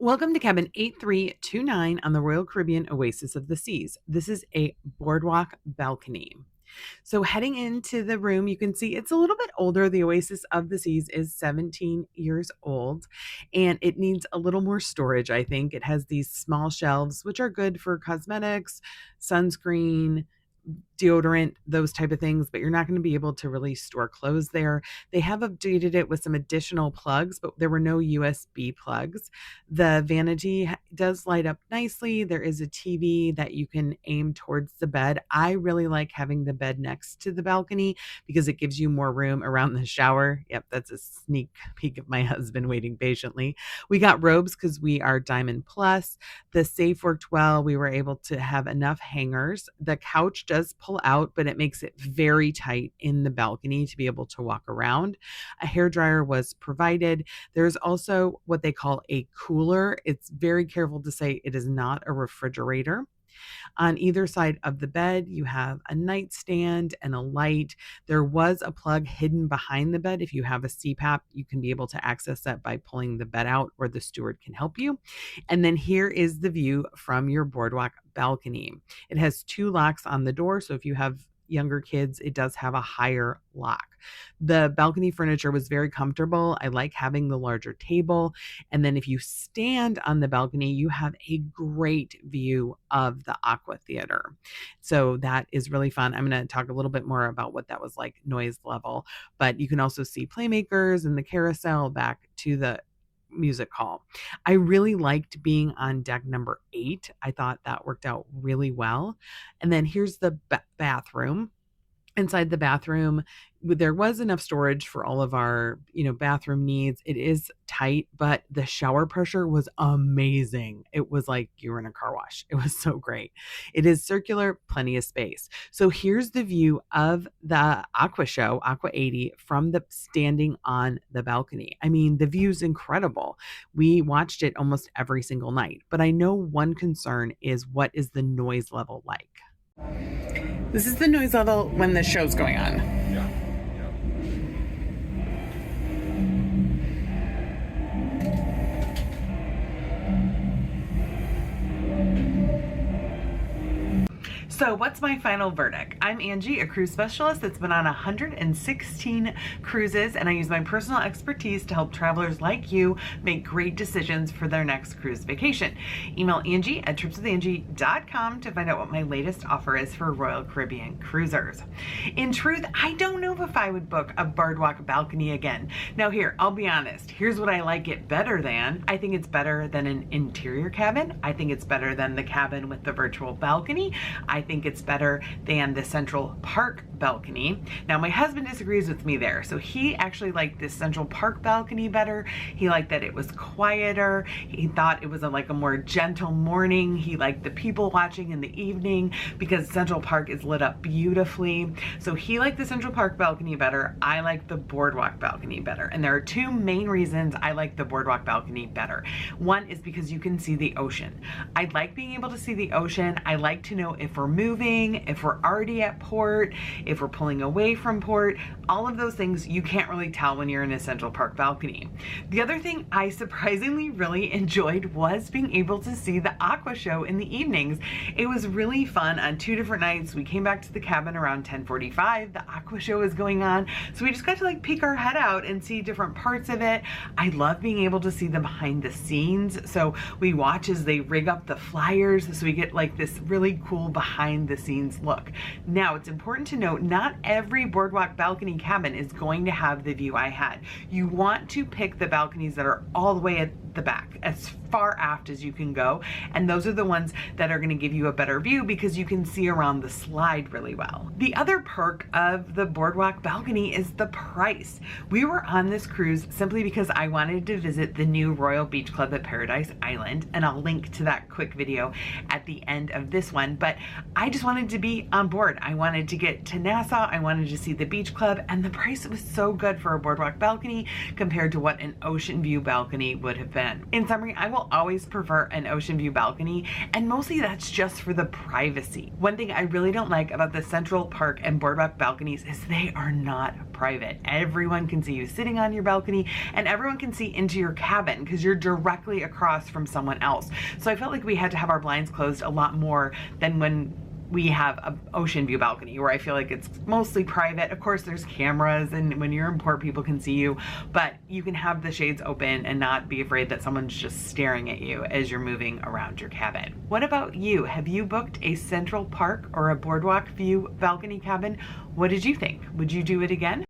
Welcome to cabin 8329 on the Royal Caribbean Oasis of the Seas. This is a boardwalk balcony. So heading into the room, you can see it's a little bit older. The Oasis of the Seas is 17 years old and it needs a little more storage, I think. It has these small shelves, which are good for cosmetics, sunscreen, deodorant, those type of things, but you're not going to be able to really store clothes there. They have updated it with some additional plugs, but there were no USB plugs. The vanity does light up nicely. There is a TV that you can aim towards the bed. I really like having the bed next to the balcony because it gives you more room around the shower. Yep, that's a sneak peek of my husband waiting patiently. We got robes because we are Diamond Plus. The safe worked well. We were able to have enough hangers. The couch does pull out, but it makes it very tight in the balcony to be able to walk around. A hair dryer was provided. There's also what they call a cooler. It's very careful to say it is not a refrigerator. On either side of the bed, you have a nightstand and a light. There was a plug hidden behind the bed. If you have a CPAP, you can be able to access that by pulling the bed out, or the steward can help you. And then here is the view from your boardwalk balcony. It has two locks on the door. So if you have younger kids, it does have a higher lock. The balcony furniture was very comfortable. I like having the larger table. And then if you stand on the balcony, you have a great view of the AquaTheater. So that is really fun. I'm going to talk a little bit more about what that was like noise level, but you can also see playmakers and the carousel back to the music hall. I really liked being on deck number 8. I thought that worked out really well. And then here's the bathroom. Inside the bathroom, there was enough storage for all of our, bathroom needs. It is tight, but the shower pressure was amazing. It was like you were in a car wash. It was so great. It is circular, plenty of space. So here's the view of the Aqua Show, Aqua 80, from the standing on the balcony. I mean, the view's incredible. We watched it almost every single night, but I know one concern is, what is the noise level like? This is the noise level when the show's going on. Yeah. So what's my final verdict? I'm Angie, a cruise specialist that's been on 116 cruises, and I use my personal expertise to help travelers like you make great decisions for their next cruise vacation. Email Angie at tripswithangie.com to find out what my latest offer is for Royal Caribbean cruisers. In truth, I don't know if I would book a boardwalk balcony again. Now here, I'll be honest. Here's what I like it better than. I think it's better than an interior cabin. I think it's better than the cabin with the virtual balcony. I think it's better than the Central Park balcony. Now my husband disagrees with me there. So he actually liked this Central Park balcony better. He liked that it was quieter. He thought it was like a more gentle morning. He liked the people watching in the evening because Central Park is lit up beautifully. So he liked the Central Park balcony better. I like the boardwalk balcony better. And there are two main reasons I like the boardwalk balcony better. One is because you can see the ocean. I like being able to see the ocean. I like to know if we're moving, if we're already at port, if we're pulling away from port. All of those things you can't really tell when you're in a Central Park balcony. The other thing I surprisingly really enjoyed was being able to see the Aqua Show in the evenings. It was really fun on 2 different nights. We came back to the cabin around 10:45. The Aqua Show was going on. So we just got to peek our head out and see different parts of it. I love being able to see the behind the scenes. So we watch as they rig up the flyers. So we get this really cool behind the scenes look. Now it's important to note, not every boardwalk balcony cabin is going to have the view I had. You want to pick the balconies that are all the way at the back, as far aft as you can go, and those are the ones that are going to give you a better view because you can see around the slide really well. The other perk of the boardwalk balcony is the price. We were on this cruise simply because I wanted to visit the new Royal Beach Club at Paradise Island, and I'll link to that quick video at the end of this one, but I just wanted to be on board. I wanted to get to Nassau, I wanted to see the beach club, and the price was so good for a boardwalk balcony compared to what an ocean view balcony would have been. fan. In summary, I will always prefer an ocean view balcony, and mostly that's just for the privacy. One thing I really don't like about the Central Park and Boardwalk balconies is they are not private. Everyone can see you sitting on your balcony, and everyone can see into your cabin because you're directly across from someone else. So I felt like we had to have our blinds closed a lot more than when we have an ocean view balcony, where I feel like it's mostly private. Of course, there's cameras, and when you're in port, people can see you, but you can have the shades open and not be afraid that someone's just staring at you as you're moving around your cabin. What about you? Have you booked a Central Park or a Boardwalk view balcony cabin? What did you think? Would you do it again?